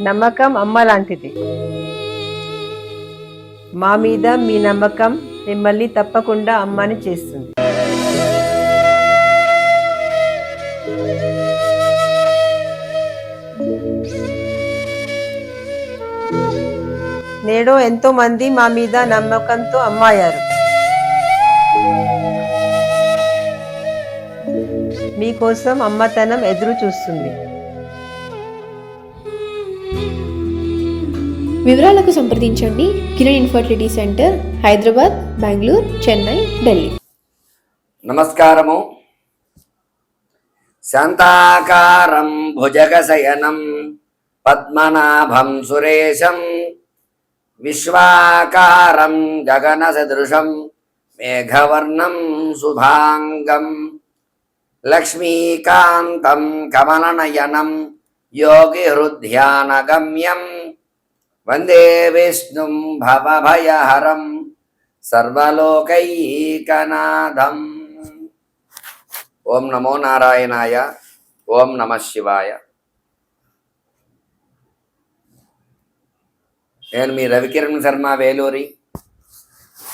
నమ్మకం అమ్మ లాంటిది. మా మీద మీ నమ్మకం మిమ్మల్ని తప్పకుండా అమ్మని చేస్తుంది. నేడు ఎంతో మంది మా మీద నమ్మకంతో అమ్మాయారు. మీకోసం అమ్మతనం ఎదురు చూస్తుంది. వివరాలకు సంప్రదించండి కిరణ్ ఇన్ఫర్టిలిటీ సెంటర్, హైదరాబాద్, బెంగళూరు, చెన్నై, ఢిల్లీ. నమస్కారము. శాంతాకారం భుజగశయనం పద్మనాభం సురేశం విశ్వాకారం గగన సదృశం మేఘవర్ణం శుభాంగం లక్ష్మీకాంతం కమలనయనం యోగిహృద్ధ్యానగమ్యం వందే విష్ణుం భవభయహరం సర్వలోకైకనాథం. ఓం నమో నారాయణాయ. ఓం నమః శివాయ. నేను మీ రవికిరణ్ శర్మ వేలూరి,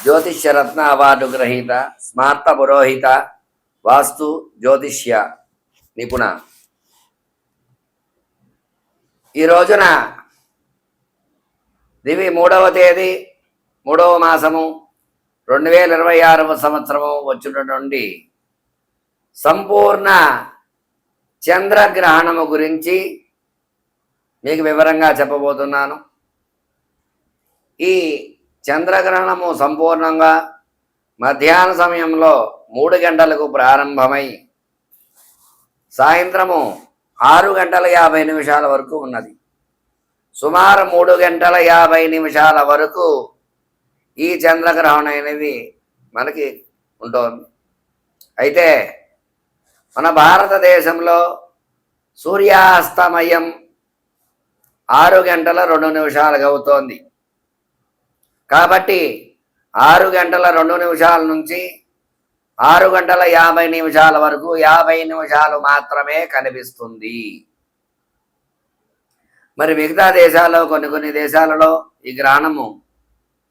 జ్యోతిష్యరత్న అవార్డు గ్రహీత, స్మార్త పురోహిత, వాస్తు జ్యోతిష్య నిపుణ. ఈ రోజున దివి 3వ తేదీ 3వ మాసము 2026వ సంవత్సరము వచ్చినటువంటి సంపూర్ణ చంద్రగ్రహణము గురించి మీకు వివరంగా చెప్పబోతున్నాను. ఈ చంద్రగ్రహణము సంపూర్ణంగా మధ్యాహ్న సమయంలో 3 గంటలకు ప్రారంభమై సాయంత్రము 6 గంటల 50 నిమిషాల వరకు ఉన్నది. సుమారు 3 గంటల 50 నిమిషాల వరకు ఈ చంద్రగ్రహణం అనేది మనకి ఉంటుంది. అయితే మన భారతదేశంలో సూర్యాస్తమయం 6 గంటల 2 నిమిషాలుగా అవుతోంది. కాబట్టి 6 గంటల 2 నిమిషాల నుంచి 6 గంటల 50 నిమిషాల వరకు 50 నిమిషాలు మాత్రమే కనిపిస్తుంది. మరి మిగతా దేశాల్లో కొన్ని దేశాలలో ఈ గ్రహణము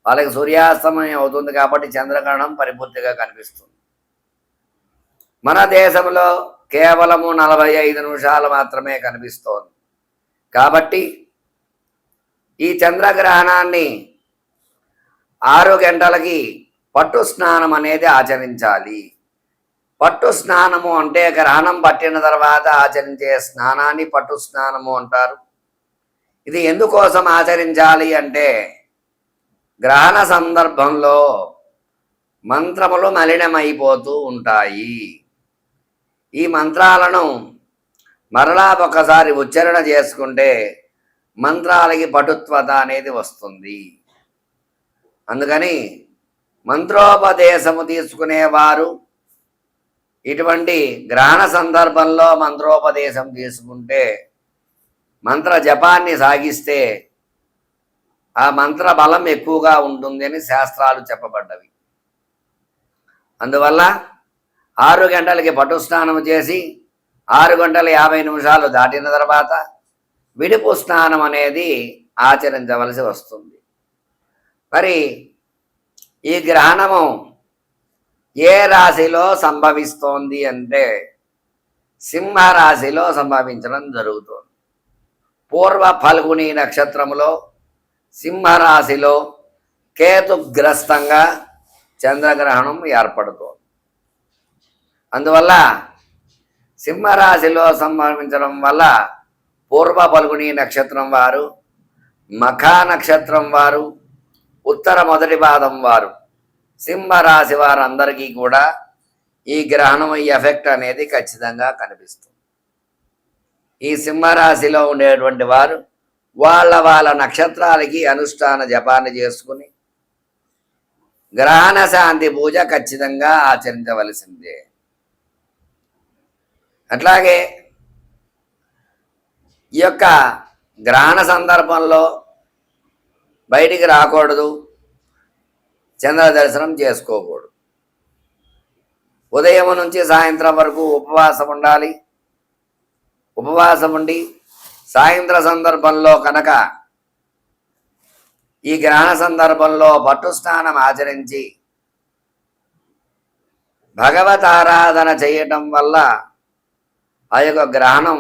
వాళ్ళకి సూర్యాస్తమయం అవుతుంది కాబట్టి చంద్రగ్రహణం పరిపూర్తిగా కనిపిస్తుంది. మన దేశంలో కేవలము 45 నిమిషాలు మాత్రమే కనిపిస్తోంది. కాబట్టి ఈ చంద్రగ్రహణాన్ని 6 గంటలకి పట్టు స్నానం అనేది ఆచరించాలి. పట్టు స్నానము అంటే గ్రహణం పట్టిన తర్వాత ఆచరించే స్నానాన్ని పట్టు స్నానము అంటారు. ఇది ఎందుకోసం ఆచరించాలి అంటే గ్రహణ సందర్భంలో మంత్రములు మలినమైపోతూ ఉంటాయి. ఈ మంత్రాలను మరలా ఒకసారి ఉచ్చారణ చేసుకుంటే మంత్రాలకి పటుత్వత అనేది వస్తుంది. అందుకని మంత్రోపదేశము తీసుకునేవారు ఇటువంటి గ్రహణ సందర్భంలో మంత్రోపదేశం తీసుకుంటే మంత్ర జపాన్ని సాగిస్తే ఆ మంత్ర బలం ఎక్కువగా ఉంటుంది అని శాస్త్రాలు చెప్పబడ్డవి. అందువల్ల 6 గంటలకి పట్టు స్నానం చేసి 6 గంటల 50 నిమిషాలు దాటిన తర్వాత విడుపు స్నానం అనేది ఆచరించవలసి వస్తుంది. మరి ఈ గ్రహణము ఏ రాశిలో సంభవిస్తోంది అంటే సింహరాశిలో సంభవించడం జరుగుతుంది. పూర్వ ఫల్గుని నక్షత్రములో సింహరాశిలో కేతుగ్రస్తంగా చంద్రగ్రహణం ఏర్పడుతోంది. అందువల్ల సింహరాశిలో సంభవించడం వల్ల పూర్వ ఫల్గుని నక్షత్రం వారు, మఖా నక్షత్రం వారు, ఉత్తర మొదటి పాదం వారు, సింహరాశి వారందరికీ కూడా ఈ గ్రహణం ఎఫెక్ట్ అనేది ఖచ్చితంగా కనిపిస్తుంది. ఈ సింహరాశిలో ఉండేటువంటి వారు వాళ్ళ నక్షత్రాలకి అనుష్ఠాన జపాన్ని చేసుకుని గ్రహణ శాంతి పూజ ఖచ్చితంగా ఆచరించవలసిందే. అట్లాగే ఈ యొక్క గ్రహణ సందర్భంలో బయటికి రాకూడదు, చంద్ర దర్శనం చేసుకోకూడదు. ఉదయం నుంచి సాయంత్రం వరకు ఉపవాసం ఉండాలి. ఉపవాసం ఉండి సాయంత్ర సందర్భంలో కనుక ఈ గ్రహణ సందర్భంలో పట్టు స్నానం ఆచరించి భగవత్ ఆరాధన చేయటం వల్ల ఆ యొక్క గ్రహణం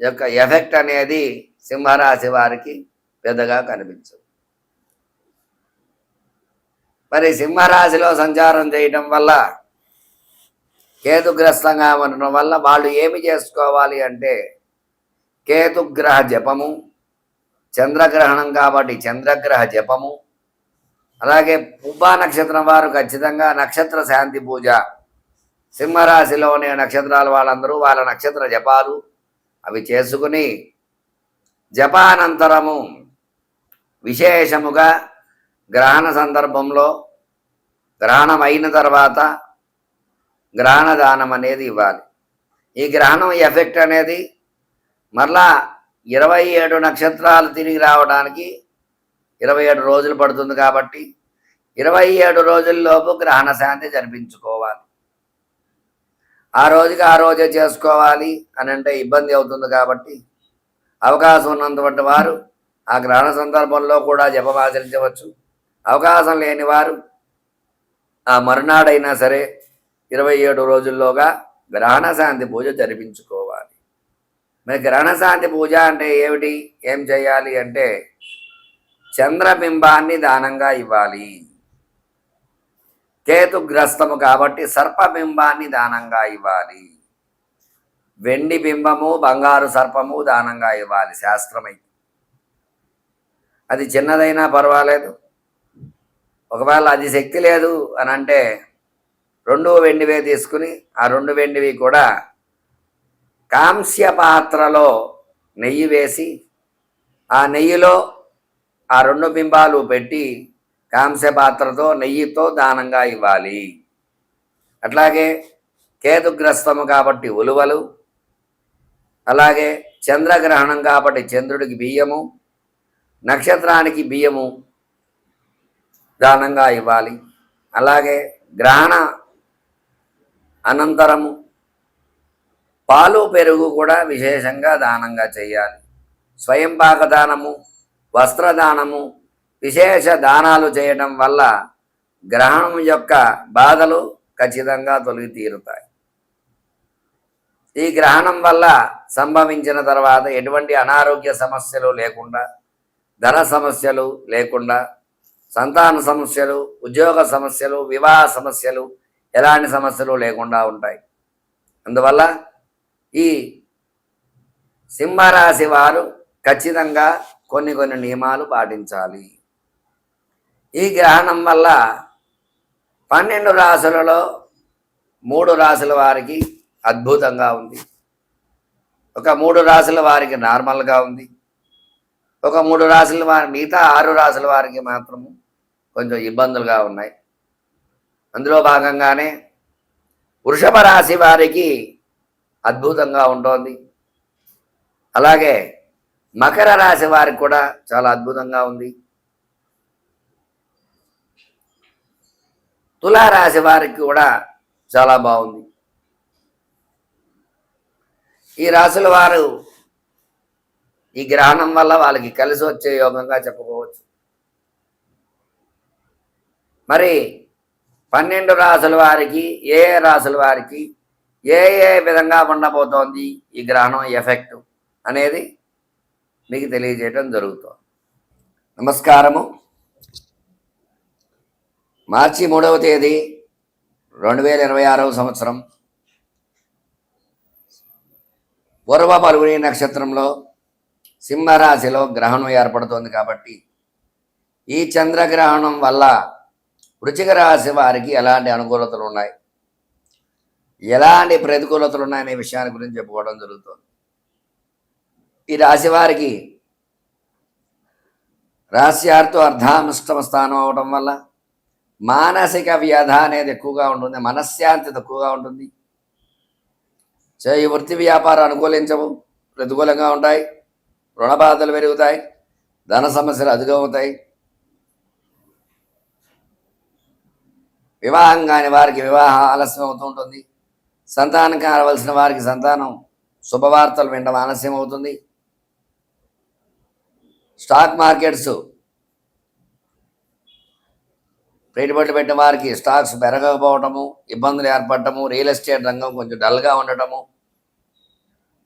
యొక్క ఎఫెక్ట్ అనేది సింహరాశి వారికి పెద్దగా కనిపించదు. మరి సింహరాశిలో సంచారం చేయటం వల్ల కేతుగ్రస్తంగా ఉండటం వల్ల వాళ్ళు ఏమి చేసుకోవాలి అంటే కేతుగ్రహ జపము, చంద్రగ్రహణం కాబట్టి చంద్రగ్రహ జపము, అలాగే పుబ్బా నక్షత్రం వారు ఖచ్చితంగా నక్షత్ర శాంతి పూజ, సింహరాశిలోని నక్షత్రాల వాళ్ళందరూ వాళ్ళ నక్షత్ర జపాలు అవి చేసుకుని జపానంతరము విశేషముగా గ్రహణ సందర్భంలో గ్రహణం అయిన తర్వాత గ్రహణ దానం అనేది ఇవ్వాలి. ఈ గ్రహణం ఎఫెక్ట్ అనేది మరలా 27 నక్షత్రాలు తిరిగి రావడానికి 27 రోజులు పడుతుంది కాబట్టి 27 రోజుల్లోపు గ్రహణ శాంతి జరిపించుకోవాలి. ఆ రోజుకి ఆ రోజే చేసుకోవాలి అని అంటే ఇబ్బంది అవుతుంది కాబట్టి అవకాశం ఉన్నటువంటి వారు ఆ గ్రహణ సందర్భంలో కూడా జపం ఆచరించవచ్చు. అవకాశం లేని వారు ఆ మరునాడైనా సరే 27 రోజుల్లోగా గ్రహణ శాంతి పూజ జరిపించుకోవాలి. మరి గ్రహణ శాంతి పూజ అంటే ఏమిటి, ఏం చేయాలి అంటే చంద్రబింబాన్ని దానంగా ఇవ్వాలి. కేతుగ్రస్తము కాబట్టి సర్పబింబాన్ని దానంగా ఇవ్వాలి. వెండి బింబము, బంగారు సర్పము దానంగా ఇవ్వాలి శాస్త్రమైతే. అది చిన్నదైనా పర్వాలేదు. ఒకవేళ అది శక్తి లేదు అని అంటే 2 వెండివే తీసుకుని ఆ 2 వెండివి కూడా కాంస్య పాత్రలో నెయ్యి వేసి ఆ నెయ్యిలో ఆ 2 బింబాలు పెట్టి కాంస్య పాత్రతో నెయ్యితో దానంగా ఇవ్వాలి. అట్లాగే కేతుగ్రస్తము కాబట్టి ఉలువలు, అలాగే చంద్రగ్రహణం కాబట్టి చంద్రుడికి బియ్యము, నక్షత్రానికి బియ్యము దానంగా ఇవ్వాలి. అలాగే గ్రహణ అనంతరము పాలు పెరుగు కూడా విశేషంగా దానంగా చేయాలి. స్వయం పాక దానము, వస్త్రదానము, విశేష దానాలు చేయడం వల్ల గ్రహణం యొక్క బాధలు ఖచ్చితంగా తొలగి తీరుతాయి. ఈ గ్రహణం వల్ల సంభవించిన తర్వాత ఎటువంటి అనారోగ్య సమస్యలు లేకుండా, ధన సమస్యలు లేకుండా, సంతాన సమస్యలు, ఉద్యోగ సమస్యలు, వివాహ సమస్యలు, ఎలాంటి సమస్యలు లేకుండా ఉంటాయి. అందువల్ల ఈ సింహరాశి వారు ఖచ్చితంగా కొన్ని నియమాలు పాటించాలి. ఈ గ్రహణం వల్ల 12 రాశులలో 3 రాశుల వారికి అద్భుతంగా ఉంది. ఒక 3 రాశుల వారికి నార్మల్గా ఉంది. ఒక 3 రాశుల వారి మిగతా 6 రాశుల వారికి మాత్రము కొంచెం ఇబ్బందులుగా ఉన్నాయి. అందులో భాగంగానే వృషభ రాశి వారికి అద్భుతంగా ఉంటుంది. అలాగే మకర రాశి వారికి కూడా చాలా అద్భుతంగా ఉంది. తులారాశి వారికి కూడా చాలా బాగుంది. ఈ రాశుల వారు ఈ గ్రహణం వల్ల వాళ్ళకి కలిసి వచ్చే యోగంగా చెప్పుకోవచ్చు. మరి 12 రాశుల వారికి ఏ రాశుల వారికి ఏ విధంగా ఉండబోతోంది ఈ గ్రహణం ఎఫెక్ట్ అనేది మీకు తెలియజేయడం జరుగుతుంది. నమస్కారము. మార్చి 3వ తేదీ 2026వ సంవత్సరం పూర్వ ఫల్గుణి నక్షత్రంలో సింహరాశిలో గ్రహణం ఏర్పడుతోంది కాబట్టి ఈ చంద్రగ్రహణం వల్ల వృశ్చిక రాశి వారికి ఎలాంటి అనుకూలతలు ఉన్నాయి, ఎలాంటి ప్రతికూలతలు ఉన్నాయనే విషయాన్ని గురించి చెప్పుకోవడం జరుగుతుంది. ఈ రాశి వారికి రాశ్యార్థం అర్ధాష్టమ స్థానం అవడం వల్ల మానసిక వ్యధ అనేది ఎక్కువగా ఉంటుంది, మనశ్శాంతి తక్కువగా ఉంటుంది. ఈ వృత్తి వ్యాపారం అనుకూలించవు, ప్రతికూలంగా ఉంటాయి. రుణ బాధలు పెరుగుతాయి, ధన సమస్యలు అధికమవుతాయి. వివాహం కాని వారికి వివాహం ఆలస్యం అవుతూ ఉంటుంది. సంతానం కావలసిన వారికి సంతానం శుభవార్తలు వినడం ఆలస్యం అవుతుంది. స్టాక్ మార్కెట్స్ పెట్టుబడులు పెట్టిన వారికి స్టాక్స్ పెరగకపోవటము, ఇబ్బందులు ఏర్పడటము, రియల్ ఎస్టేట్ రంగం కొంచెం డల్గా ఉండటము,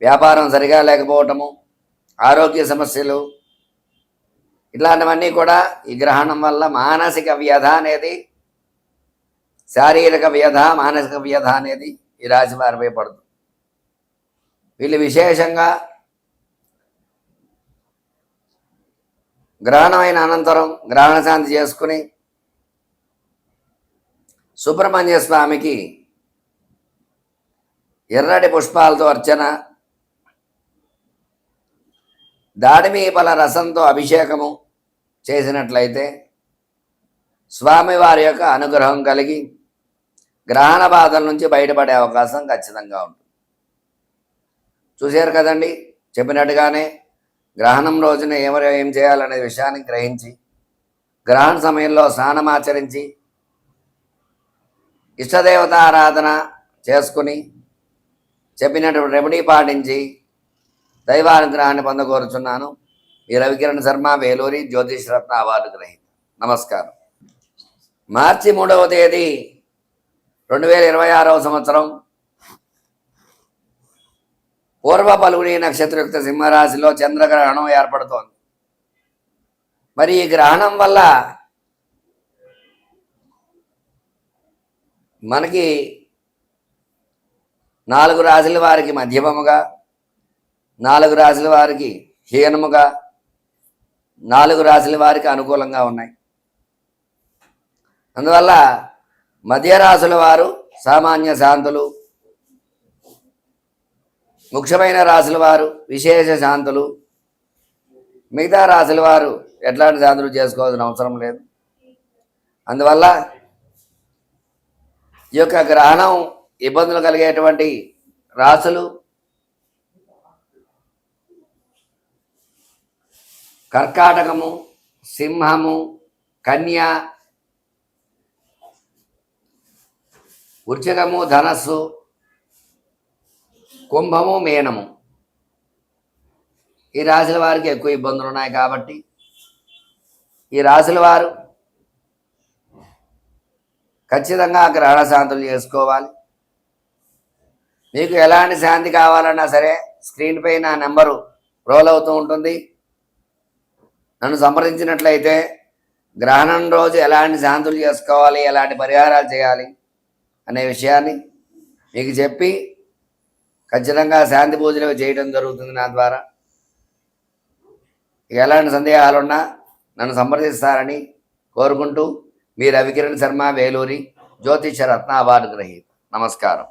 వ్యాపారం సరిగా లేకపోవటము, ఆరోగ్య సమస్యలు, ఇట్లాంటివన్నీ కూడా ఈ గ్రహణం వల్ల మానసిక వ్యధ అనేది, శారీరక వ్యధ, మానసిక వ్యధ అనేది ఈ రాశి వారిపై పడుతుంది. వీళ్ళు విశేషంగా గ్రహణమైన అనంతరం గ్రహణ శాంతి చేసుకుని సుబ్రహ్మణ్య స్వామికి ఎర్రటి పుష్పాలతో అర్చన, దాడిమి ఫల రసంతో అభిషేకము చేసినట్లయితే స్వామివారి యొక్క అనుగ్రహం కలిగి గ్రహణ బాధల నుంచి బయటపడే అవకాశం ఖచ్చితంగా ఉంటుంది. చూశారు కదండి, చెప్పినట్టుగానే గ్రహణం రోజున ఏం చేయాలనే విషయాన్ని గ్రహించి గ్రహణ సమయంలో స్నానమాచరించి ఇష్టదేవత ఆరాధన చేసుకుని చెప్పినటువంటి రెమెడీ పాటించి దైవానుగ్రహాన్ని పొందకోరుచున్నాను. ఈ రవికిరణ్ శర్మ, వేలూరి, జ్యోతిష్ రత్న అవార్డు గ్రహీత. నమస్కారం. మార్చి 3వ తేదీ 2026వ సంవత్సరం పూర్వ పలుగుని నక్షత్రయుక్త సింహరాశిలో చంద్రగ్రహణం ఏర్పడుతోంది. మరి ఈ గ్రహణం వల్ల మనకి 4 రాశుల వారికి మధ్యమముగా, 4 రాశుల వారికి హీనముగా, 4 రాశుల వారికి అనుకూలంగా ఉన్నాయి. అందువల్ల మధ్య రాశుల వారు సామాన్య శాంతులు, ముఖ్యమైన రాశుల వారు విశేష శాంతులు, మిగతా రాశుల వారు ఎట్లాంటి శాంతులు చేసుకోవాల్సిన అవసరం లేదు. అందువల్ల ఈ యొక్క గ్రహణం ఇబ్బందులు కలిగేటువంటి రాశులు కర్కాటకము, సింహము, కన్య, వృశ్చికము, ధనస్సు, కుంభము, మీనము. ఈ రాశుల వారికి ఎక్కువ ఇబ్బందులు ఉన్నాయి. కాబట్టి ఈ రాశుల వారు ఖచ్చితంగా గ్రహణ శాంతులు చేసుకోవాలి. మీకు ఎలాంటి శాంతి కావాలన్నా సరే స్క్రీన్ పై నా నెంబరు రోల్ అవుతూ ఉంటుంది. నన్ను సంప్రదించినట్లయితే గ్రహణం రోజు ఎలాంటి శాంతులు చేసుకోవాలి, ఎలాంటి పరిహారాలు చేయాలి అనే విషయాన్ని మీకు చెప్పి ఖచ్చితంగా శాంతి పూజలు చేయడం జరుగుతుంది నా ద్వారా. ఎలాంటి సందేహాలున్నా నన్ను సంప్రదిస్తారని కోరుకుంటూ మీ రవికిరణ్ శర్మ, వేలూరి, జ్యోతిష రత్న అవార్డు గ్రహీత. నమస్కారం.